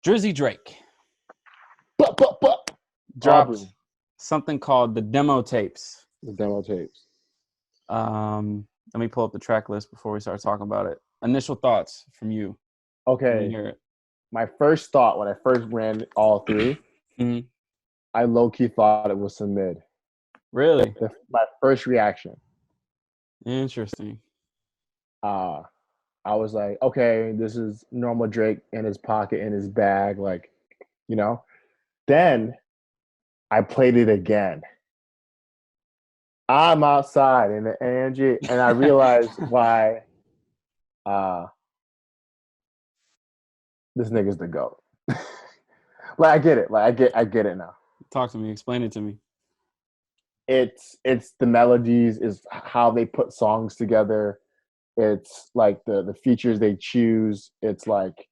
Drizzy Drake But. dropped Aubrey, something called the demo tapes. the demo tapes. Let me pull up the track list before we start talking about it. Initial thoughts from you. Let me Okay, hear it. my first thought when I first ran all through, Mhm. I low-key thought it was some mid. Really My first reaction. interesting. I was like, okay, this is normal Drake in his pocket, in his bag, like, you know. Then I played it again. I'm outside in the Angie, and I realized why this nigga's the GOAT. Like I get it. Like I get it now. Talk to me. Explain it to me. It's the melodies, is how they put songs together. It's like the features they choose. It's like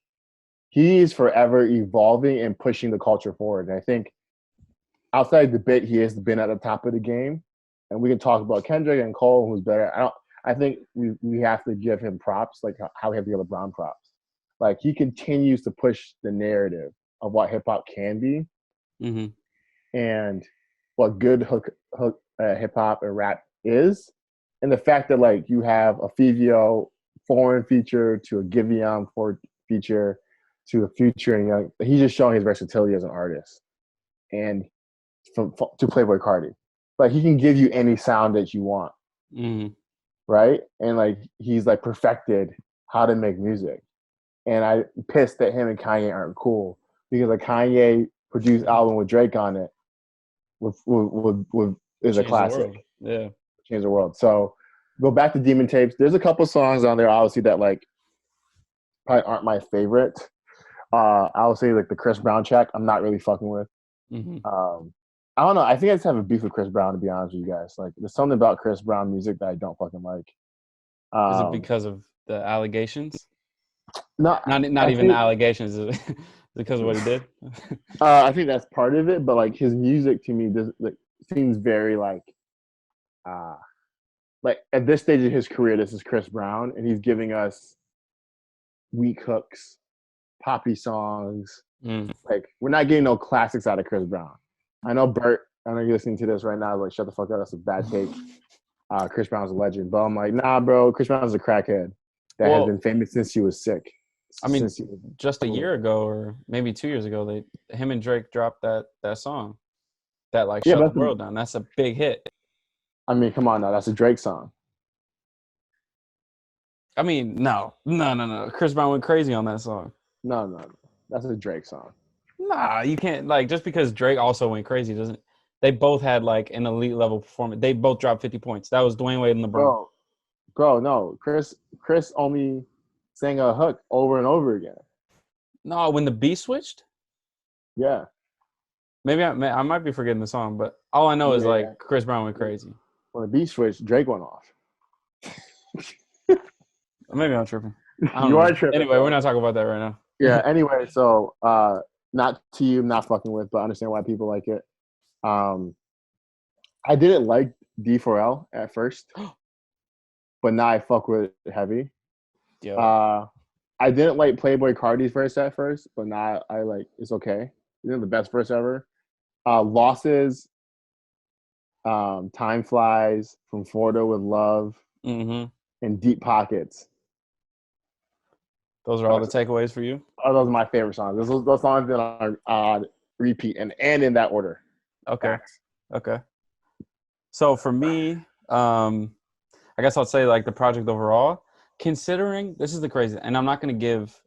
he's forever evolving and pushing the culture forward. And I think outside debate, he has been at the top of the game. And we can talk about Kendrick and Cole, who's better. I think we have to give him props, like how we have to give LeBron props. Like he continues to push the narrative of what hip hop can be, Mm-hmm. and what good hip hop and rap is, and the fact that like you have a Fivio foreign feature to a Giveon for feature to a Future, and he's just showing his versatility as an artist, and to Playboy Cardi, like he can give you any sound that you want, right? And like he's like perfected how to make music, and I'm pissed that him and Kanye aren't cool because like Kanye produced album with Drake on it, with is a classic. Yeah, Change the world. So go back to Demon Tapes. There's a couple songs on there, obviously, that like probably aren't my favorite. I would say like the Chris Brown track, I'm not really fucking with. I don't know. I think I just have a beef with Chris Brown, to be honest with you guys. Like, there's something about Chris Brown music that I don't fucking like. is it because of the allegations? Not even the allegations. Is it because of what he did? I think that's part of it, but like his music to me seems very like at this stage of his career, this is Chris Brown, and he's giving us weak hooks, poppy songs. Like we're not getting no classics out of Chris Brown. I know Bert. I know you're listening to this right now. Like, shut the fuck up. That's a bad take. Chris Brown's a legend, but I'm like, nah, bro. Chris Brown's a crackhead that has been famous since he was sick. I mean, just a year ago, or maybe 2 years ago, him and Drake dropped that song, that like shut the world down. That's a big hit. I mean, come on now, that's a Drake song. I mean, no. Chris Brown went crazy on that song. No, that's a Drake song. Nah, you can't, like, just because Drake also went crazy doesn't. They both had like an elite level performance. They both dropped 50 points. That was Dwayne Wade and LeBron. Bro, no. Chris only sang a hook over and over again. No, when the beat switched? Yeah. Maybe I might be forgetting the song, but all I know is like Chris Brown went crazy. When the beat switched, Drake went off. Maybe I'm tripping. You are tripping. Anyway, we're not talking about that right now. Yeah, anyway, so not to you, not fucking with, but I understand why people like it. I didn't like D4L at first, but now I fuck with it heavy. Yeah. I didn't like Playboy Cardi's verse at first, but now I like it's okay. It's the best verse ever. Losses, Time Flies, From Florida with Love, and Deep Pockets. Those are all the takeaways for you? Oh, those are my favorite songs. Those songs that are on repeat and in that order. Okay. Okay. So for me, I guess I'll say like the project overall, considering this is the crazy, and I'm not going to give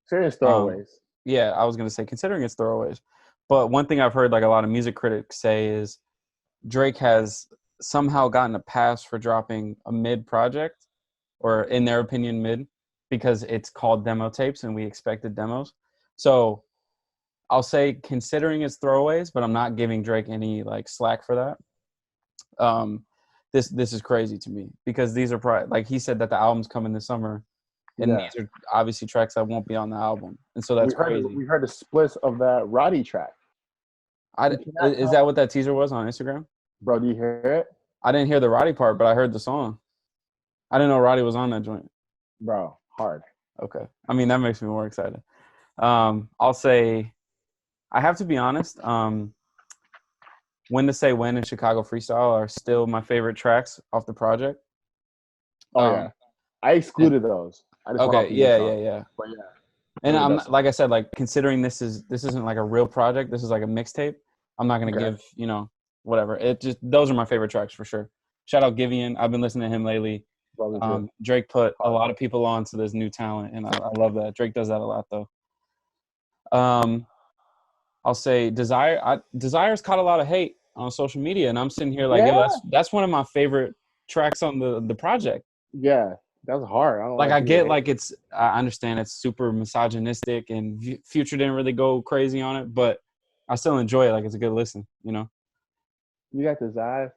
serious throwaways. Yeah, I was going to say considering it's throwaways. But one thing I've heard like a lot of music critics say is Drake has somehow gotten a pass for dropping a mid project, or in their opinion mid, because it's called demo tapes and we expected demos. So I'll say considering it's throwaways, but I'm not giving Drake any like slack for that. This is crazy to me because these are probably, like he said that the album's coming this summer, and these are obviously tracks that won't be on the album, and so that's crazy. We heard the splits of that Roddy track. Is that what that teaser was on Instagram? Bro, do you hear it? I didn't hear the Roddy part, but I heard the song. I didn't know Roddy was on that joint. Bro, hard. Okay. I mean, that makes me more excited. I'll say I have to be honest. When to Say When and Chicago Freestyle are still my favorite tracks off the project. Oh yeah, Um, I and excluded those. I just went off okay, the good yeah, yeah, songs. yeah. But yeah, And those are the I'm best not, songs. like I said, like considering this isn't like a real project. This is like a mixtape. I'm not gonna Okay, give whatever. It just those are my favorite tracks for sure. Shout out Giveon. I've been listening to him lately. love me too. Drake put a Hard. lot of people on to this new talent, and I love that. Drake does that a lot though. Um, I'll say Desire's caught a lot of hate on social media, and I'm sitting here like, yo, Yeah, that's one of my favorite tracks on the project. yeah, that's hard. I don't know Like why I people get hate. like I understand it's super misogynistic, and Future didn't really go crazy on it, but I still enjoy it. Like it's a good listen. You got this eye.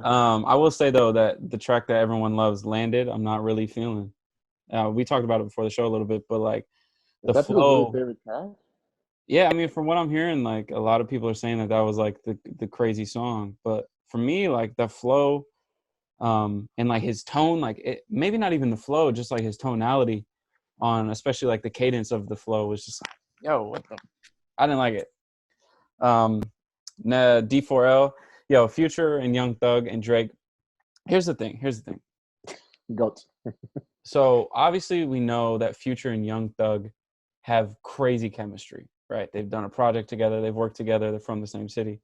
I will say though that the track that everyone loves, Landed, I'm not really feeling. We talked about it before the show a little bit, but like Is the that people's really flow. favorite track? Yeah, I mean, from what I'm hearing, like a lot of people are saying that was like the crazy song, but for me, like the flow, and like his tone, like it maybe not even the flow, just like his tonality on, especially like the cadence of the flow was just like, yo, what the? I didn't like it. Nah, D4L, yo, Future and Young Thug and Drake. Here's the thing. Goat. So obviously we know that Future and Young Thug have crazy chemistry, right? They've done a project together, they've worked together, they're from the same city.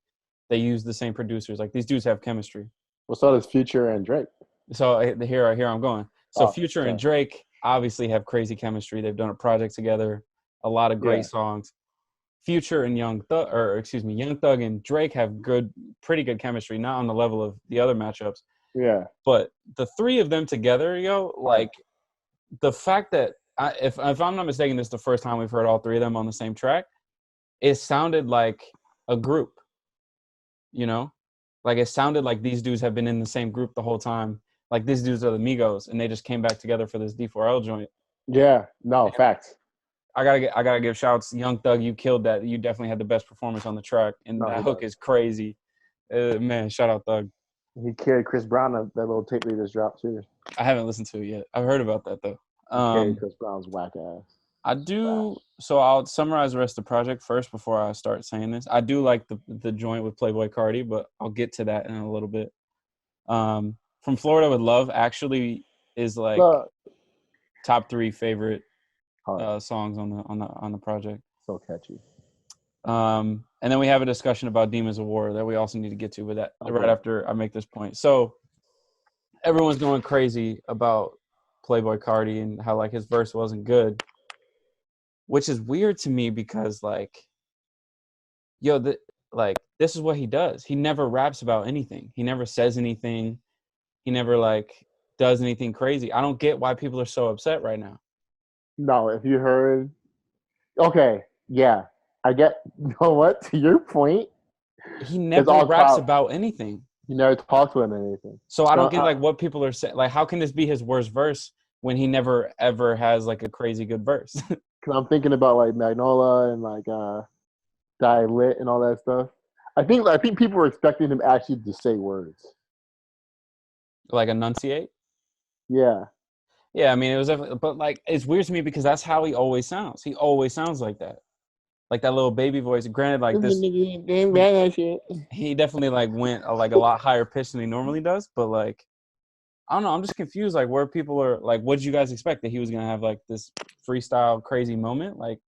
They use the same producers. Like these dudes have chemistry. What's all this Future and Drake? So here I'm going. So Oh, Future and sorry. Drake obviously have crazy chemistry. They've done a project together, a lot of Yeah, great songs. Future and Young Thug and Drake have pretty good chemistry, not on the level of the other matchups, yeah, but the three of them together, yo, hard. like the fact that if I'm not mistaken, this is the first time we've heard all three of them on the same track. It sounded like a group, you know, like it sounded like these dudes have been in the same group the whole time. Like these dudes are the Migos, and they just came back together for this D4L joint. Yeah, no, facts. I gotta give shouts, Young Thug. You killed that. You definitely had the best performance on the track, and No, that he hook does. is crazy. Man, shout out Thug. He carried Chris Brown that little tape we just dropped too. I haven't listened to it yet. I've heard about that though. He carried Chris Brown's whack ass. I do. So I'll summarize the rest of the project first before I start saying this. I do like the joint with Playboy Cardi, but I'll get to that in a little bit. From Florida with Love actually is like Look, top three favorite hard, songs on the project. so catchy. And then we have a discussion about Demons of War that we also need to get to, but that right Okay. after I make this point. So everyone's going crazy about Playboy Cardi and how like his verse wasn't good, which is weird to me because like, yo, this is what he does. He never raps about anything. He never says anything. He never like does anything crazy. I don't get why people are so upset right now. No, if you heard, okay, yeah, I get. You know what? To your point, He it's never all raps clout. about anything. You never talk to him or anything. So I So don't get like what people are saying. Like, how can this be his worst verse when he never ever has like a crazy good verse? cause I'm thinking about like Magnola and like Die Lit and all that stuff. I think people were expecting him actually to say words. Like enunciate. Yeah. Yeah, I mean it was definitely, but like it's weird to me because that's how he always sounds. He always sounds like that little baby voice. Granted, like this, he definitely like went like a lot higher pitch than he normally does. But like I don't know, I'm just confused. Like where people are like, what did you guys expect that he was gonna have like this freestyle crazy moment? Like,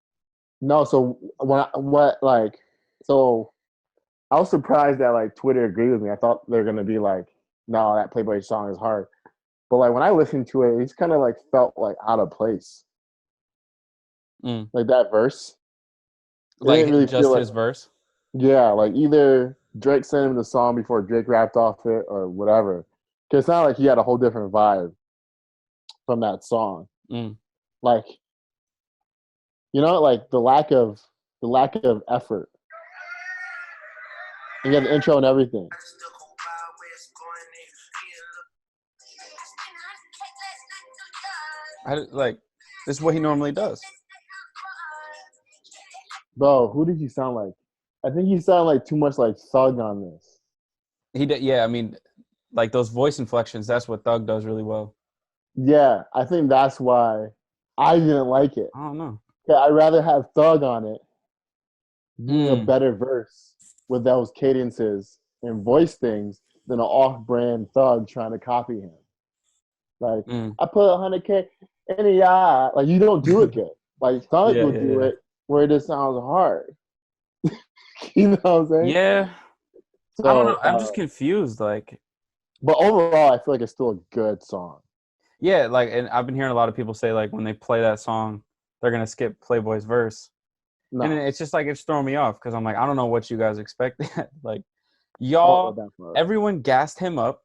No, so so I was surprised that like Twitter agreed with me. I thought they're gonna be like, no, that Playboy song is hard. But like when I listened to it, it's kind of like felt like out of place. mm, Like that verse, it like didn't really feel just like his verse. yeah, like either Drake sent him the song before Drake rapped off it or whatever. Cause it's not like he had a whole different vibe from that song. Mm. Like like the lack of effort. You got the intro and everything. Like this is what he normally does. Bro, who did you sound like? I think you sound like too much like Thug on this. Yeah, I mean, like those voice inflections. That's what Thug does really well. Yeah, I think that's why I didn't like it. I don't know. I'd rather have Thug on it doing a Mm, better verse with those cadences and voice things than an off-brand Thug trying to copy him. Like, mm. I put 100K in the eye. Like, you don't do it good. Like, Thug Yeah, will yeah, do yeah. it where it just sounds hard. You know what I'm saying? Yeah, I don't know. So, I'm just confused. Like, but overall, I feel like it's still a good song. yeah, like, and I've been hearing a lot of people say like when they play that song, they're gonna skip Playboy's verse, and No, it's just like it's throwing me off because I'm like, I don't know what you guys expect. Like, I won't go y'all, that far. everyone gassed him up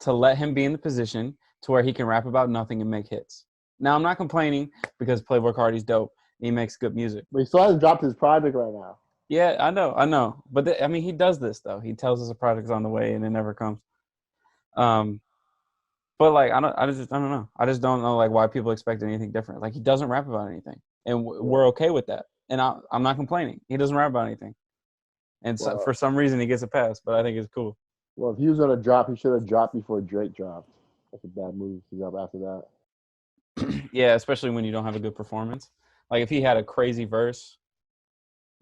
to let him be in the position to where he can rap about nothing and make hits. Now, I'm not complaining because Playboy Cardi's dope. And he makes good music. But he still hasn't dropped his project right now. Yeah, I know. But I mean, he does this though. He tells us a project's on the way and it never comes. Um, but like, I don't know. I just don't know like why people expect anything different. Like, he doesn't rap about anything, and Yeah. we're okay with that. And I'm not complaining. He doesn't rap about anything, and so, Well, for some reason he gets a pass. But I think it's cool. well, if he was gonna drop, he should have dropped before Drake dropped. That's a bad move to drop after that. Yeah, especially when you don't have a good performance. Like if he had a crazy verse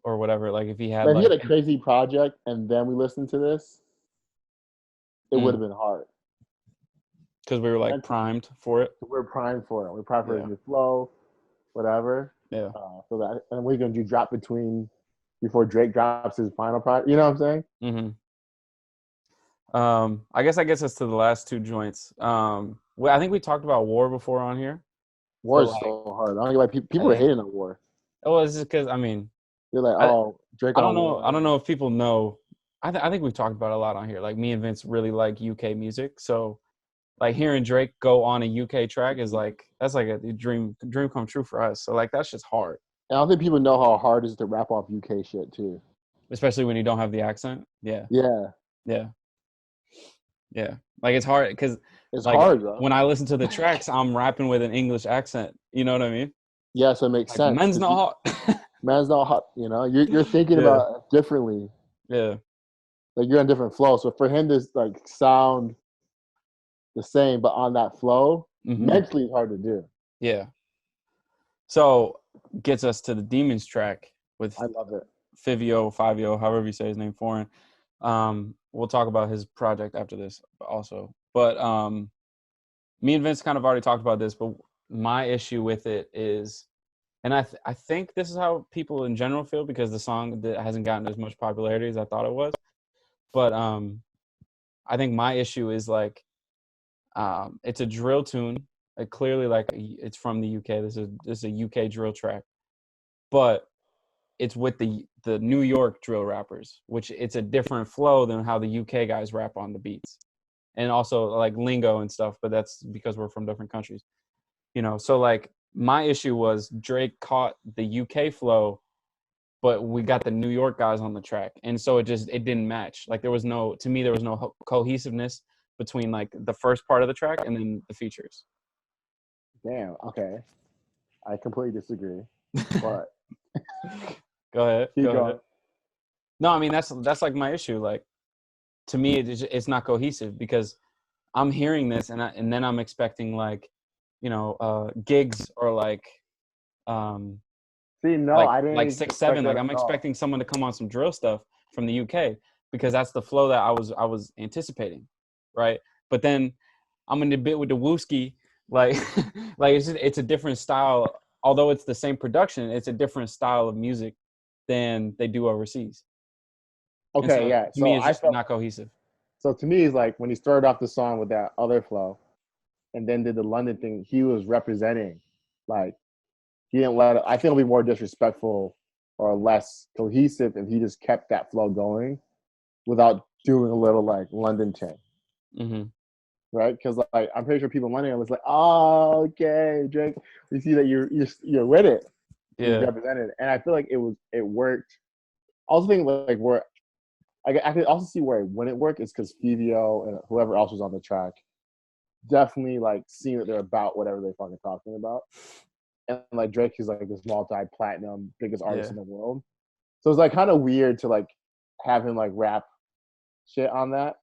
or whatever. Like if he had But if he like, had a crazy project and then we listened to this, it would have been hard. because we were like Mentally, primed for it. we're primed for it. We're primed for his Yeah, new flow, whatever. yeah. So that, and we're gonna do drop between before Drake drops his final project. You know what I'm saying? Hmm. I guess that gets us to the last two joints. I think we talked about War before on here, War but is like, so hard. I don't get why I people are think, hating on War. oh, it's just because I mean, They're like, I oh, Drake I don't on know. I War. don't know if people know. I think we've talked about it a lot on here. Like me and Vince really like UK music, so like hearing Drake go on a UK track is like that's like a dream come true for us. So like that's just hard, And I don't think people know how hard it is to rap off UK shit too. especially when you don't have the accent. Yeah, Yeah, yeah, yeah. Like it's hard because it's like hard, bro. when I listen to the tracks, I'm rapping with an English accent. You know what I mean? Yeah, so it makes Like sense men's because not hot. man's not hot. You know, you're thinking Yeah, about it differently. yeah. Like you're on different flow. So for him to like sound the same but on that flow, Hmm. mentally it's hard to do. Yeah. So gets us to the Demons track with I love it. Fivio, however you say his name, foreign. We'll talk about his project after this also. But me and Vince kind of already talked about this, but my issue with it is, and I think this is how people in general feel because the song that hasn't gotten as much popularity as I thought it was. But I think my issue is like it's a drill tune. Like clearly, like it's from the UK. This is a UK drill track, but it's with the New York drill rappers, which it's a different flow than how the UK guys rap on the beats, and also like lingo and stuff. But that's because we're from different countries, you know. So like my issue was Drake caught the UK flow, but we got the New York guys on the track, and so it didn't match. Like there was no to me there was no cohesiveness between like the first part of the track and then the features. Damn. Okay. I completely disagree. But Go ahead, keep go ahead. going. No, I mean that's like my issue. Like to me, it's not cohesive because I'm hearing this and then I'm expecting like, you know, gigs or um, See, no, I like didn't six expect seven. that Like at I'm all. expecting someone to come on some drill stuff from the UK because that's the flow that I was anticipating, right? But then I'm in the bit with the Wooski, like like it's a different style. Although it's the same production, it's a different style of music than they do overseas. And Okay, so yeah. to me, it's just not cohesive. So to me, it's like when he started off the song with that other flow, and then did the London thing. He was representing, like he didn't let it. I think it'll be more disrespectful or less cohesive if he just kept that flow going without doing a little like London thing, Hmm. right? Because like I'm pretty sure people in London was like, "Oh, okay, Drake, we see that you're with it, and you Yeah. represented." And I feel like it worked. I also think like where I could also see where it wouldn't work is because Fivio and whoever else was on the track definitely like seeing that they're about whatever they're fucking talking about. And like Drake is like this multi-platinum biggest artist Yeah. in the world. So it's like kind of weird to like have him like rap shit on that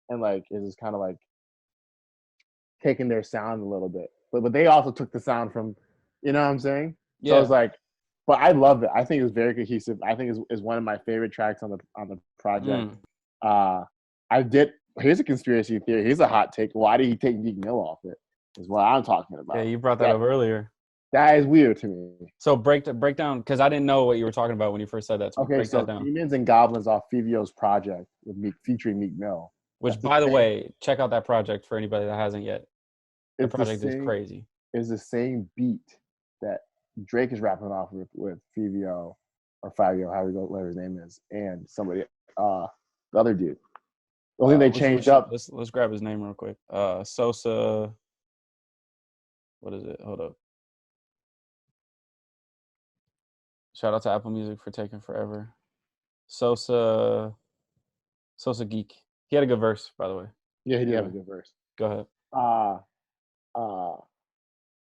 and like it's just kind of like taking their sound a little bit. But they also took the sound from, you know what I'm saying? So it's Yeah. like but I love it. I think it's very cohesive. I think it's one of my favorite tracks on the project. Mm. Uh, I did. Here's a conspiracy theory. Here's a hot take. Why did he take Meek Mill off it? Is what I'm talking Yeah, about. you brought that up earlier. That is weird to me. So break down, because I didn't know what you were talking about when you first said that to me. Okay, Break that so down. Demons and Goblins off Fivio's project with Meek featuring Meek Mill. Which, by the way, check out that project for anybody that hasn't yet. The project is crazy. It's the same beat that Drake is rapping off with Fivio or Fabio, however you whatever his name is, and somebody, the other dude. The only thing they changed up. Let's grab his name real quick. Sosa. What is it? Hold up. Shout out to Apple Music for taking forever. Sosa Geek. He had a good verse, by the way. Yeah, he did have a good verse. Go ahead.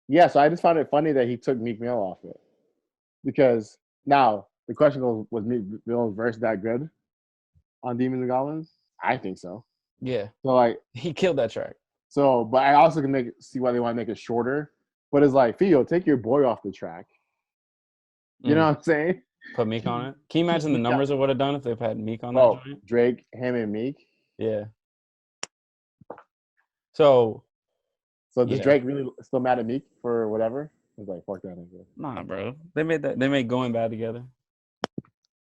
Yeah, so I just found it funny that he took Meek Mill off it. Because now the question goes, was Meek Mill's verse that good on Demons and Goblins? I think so. Yeah. So like he killed that track. So, but I also can see why they want to make it shorter. But it's like, Theo, take your boy off the track. You know what I'm saying? Put Meek on it. Can you imagine the numbers it would have done if they've had Meek on that joint? Drake, him, and Meek. Yeah. So does Drake really still mad at Meek for whatever? He's like, fuck that nigga. Nah, bro. They made Going Bad together.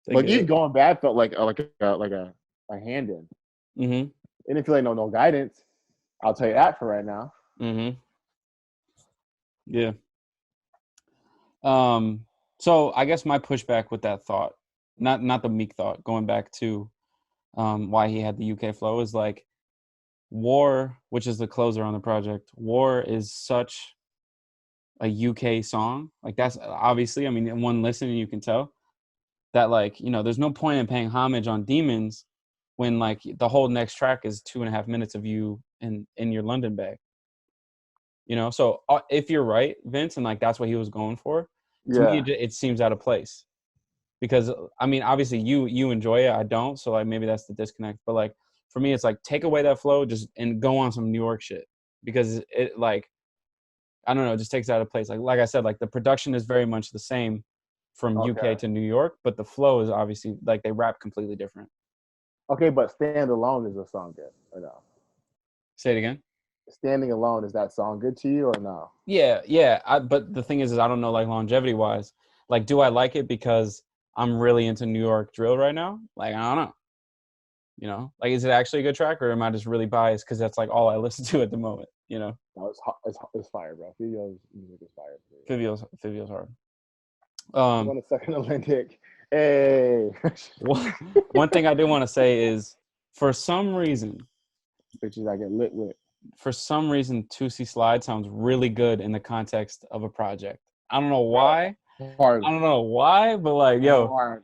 Like even Going Bad felt like a hand in. Mm-hmm. It didn't feel like no guidance. I'll tell you that for right now. Mm-hmm. Yeah. So I guess my pushback with that thought, not the Meek thought, going back to why he had the UK flow, is like War, which is the closer on the project. War is such a UK song. Like that's obviously, I mean, in one listen you can tell that, like, you know, there's no point in paying homage on Demons when like the whole next track is 2.5 minutes of you in your London bag. You know, so if you're right, Vince, and like that's what he was going for, to me it seems out of place. Because I mean, obviously you enjoy it, I don't, so like maybe that's the disconnect. But like for me, it's like take away that flow, just and go on some New York shit, because it like I don't know, it just takes it out of place. Like I said, like the production is very much the same from UK to New York, but the flow is obviously like they rap completely different. Okay, but Stand Alone is a song good or no? Say it again. Standing Alone, is that song good to you or no? Yeah. But the thing is I don't know, like longevity wise, like do I like it because I'm really into New York drill right now? Like I don't know. You know, like is it actually a good track, or am I just really biased because that's like all I listen to at the moment? You know, no, it's fire, bro. Fivio's music is fire. Fivio's hard. Want a second Olympic? Hey. One thing I do want to say is, for some reason, bitches I get lit with. For some reason, Tootsie Slide sounds really good in the context of a project. I don't know why. Hard. I don't know why, but like, yo,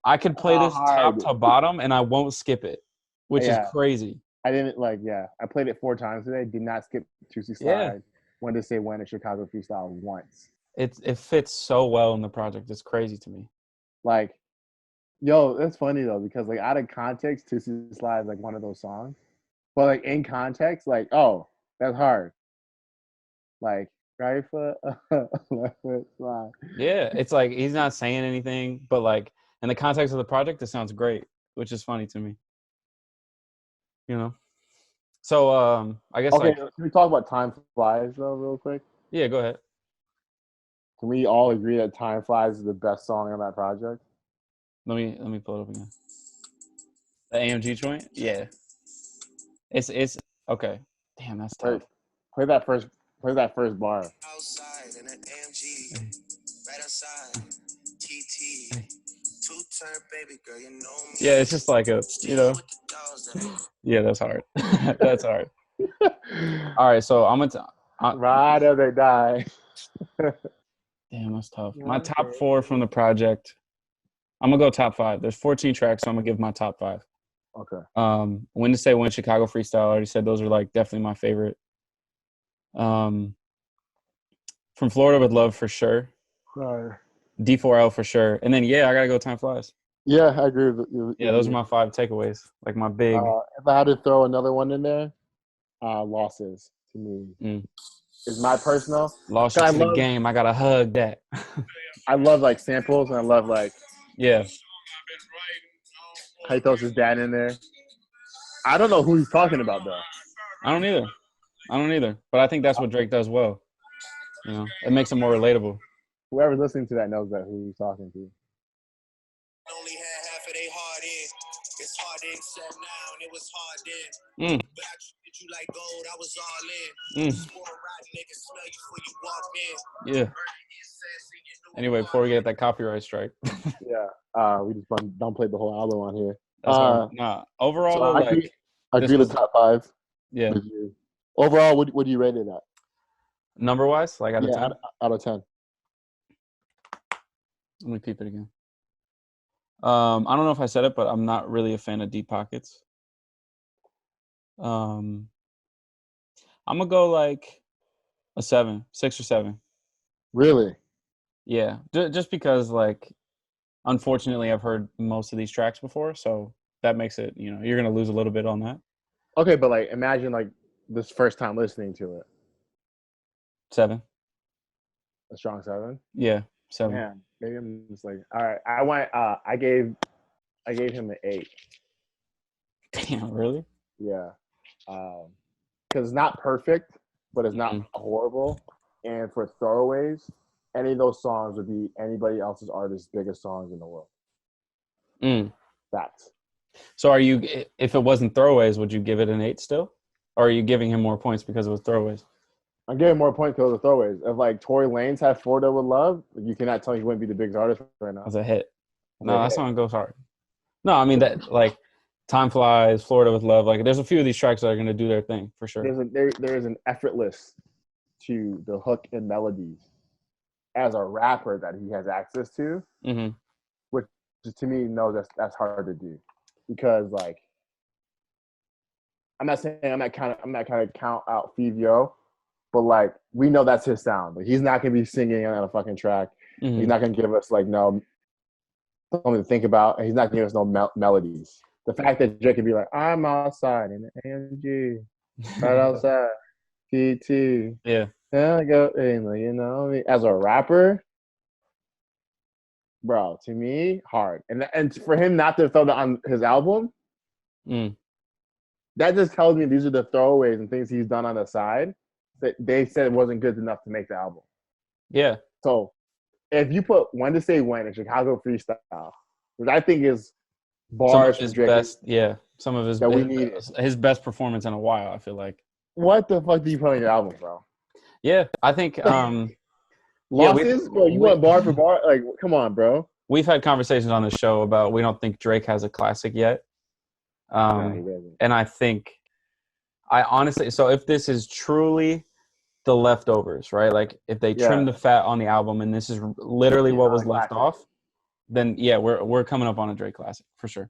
I could play this top to bottom and I won't skip it, which is crazy. I didn't I played it 4 times today. Did not skip Tootsie Slide. Yeah. When to say when a Chicago freestyle once. It fits so well in the project. It's crazy to me. Like, yo, that's funny though, because like out of context, Tootsie Slide is like one of those songs. But like in context, like, oh, that's hard. Like, right foot, left foot, slide. Yeah, it's like he's not saying anything, but like in the context of the project, it sounds great, which is funny to me. You know. So I guess okay, can we talk about Time Flies though, real quick? Yeah, go ahead. Can we all agree that Time Flies is the best song on that project? Let me pull it up again. The AMG joint? Yeah. It's okay. Damn, that's tough. Play that first bar. Outside in an AMG, right outside. TT. Two-turn baby girl, you know me. Yeah, it's just like a, you know. Yeah, that's hard. That's hard. All right, so I'm gonna ride or they die. Damn, that's tough. My top 4 from the project. I'm gonna go top 5. There's 14 tracks, so I'm gonna give my top 5. Okay. When to Say When, Chicago Freestyle. I already said those are like definitely my favorite. From Florida with Love for sure. Right. D4L for sure. And then I gotta go Time Flies. Yeah, I agree with you. Yeah, those are my 5 takeaways. Like my big. If I had to throw another one in there, Losses to me. is my personal. Lost you I to the love game. I gotta hug that. I love like samples and I love like Yeah. how he throws his dad in there. I don't know who he's talking about though. I don't either. But I think that's what Drake does well. You know, it makes him more relatable. Whoever's listening to that knows that who he's talking to. Only had half of they heart in. It's hard to accept now, and it was hard then. Mm. But I treated you like gold, I was all in. Sport rotten niggas smell you before you walked in. Yeah. Anyway, before we get that copyright strike. Yeah. We just don't play the whole album on here. That's nah. Overall, so though, I like agree with top 5. Yeah. With you. Overall, what do you rate it at? Number wise, like out of 10? Out of 10. Let me peep it again. I don't know if I said it, but I'm not really a fan of deep pockets. I'm gonna go like a 7, 6 or 7. Really? Yeah, just because like, unfortunately, I've heard most of these tracks before, so that makes it, you know, you're gonna lose a little bit on that. Okay, but like, imagine like this first time listening to it. 7. A strong 7. Yeah, 7. Man, maybe I'm just like, all right. I gave him an 8. Damn, really? Yeah, because it's not perfect, but it's not horrible. And for throwaways, any of those songs would be anybody else's artist's biggest songs in the world. Facts. So are you, if it wasn't throwaways, would you give it an 8 still? Or are you giving him more points because it was throwaways? I'm giving more points because of the throwaways. If like Tory Lanez had Florida with Love, you cannot tell me he wouldn't be the biggest artist right now. That's a hit. No, that song goes hard. No, I mean that like Time Flies, Florida with Love. Like there's a few of these tracks that are gonna do their thing for sure. There is an effortless to the hook and melodies as a rapper that he has access to, which to me, no, that's hard to do because like I'm not kind of count out Fivio, but like we know that's his sound. Like, he's not gonna be singing on a fucking track. He's not gonna give us like no something to think about, and he's not giving us no melodies. The fact that Drake could be like, I'm outside in the AMG, right outside, PT. Yeah. I go, you know, as a rapper, bro, to me, hard. And for him not to throw that on his album, that just tells me these are the throwaways and things he's done on the side that they said it wasn't good enough to make the album. Yeah. So if you put When to Say When in Chicago Freestyle, which I think is bars his Drake best, some of his that we need his best performance in a while, I feel like. What the fuck do you put on your album, bro? Yeah, I think losses, bro. You want bar for bar? Like, come on, bro. We've had conversations on the show about we don't think Drake has a classic yet. And I think I honestly, so if this is truly the leftovers, right? Like if they trim the fat on the album and this is literally what was left off, then yeah, we're coming up on a Drake classic for sure.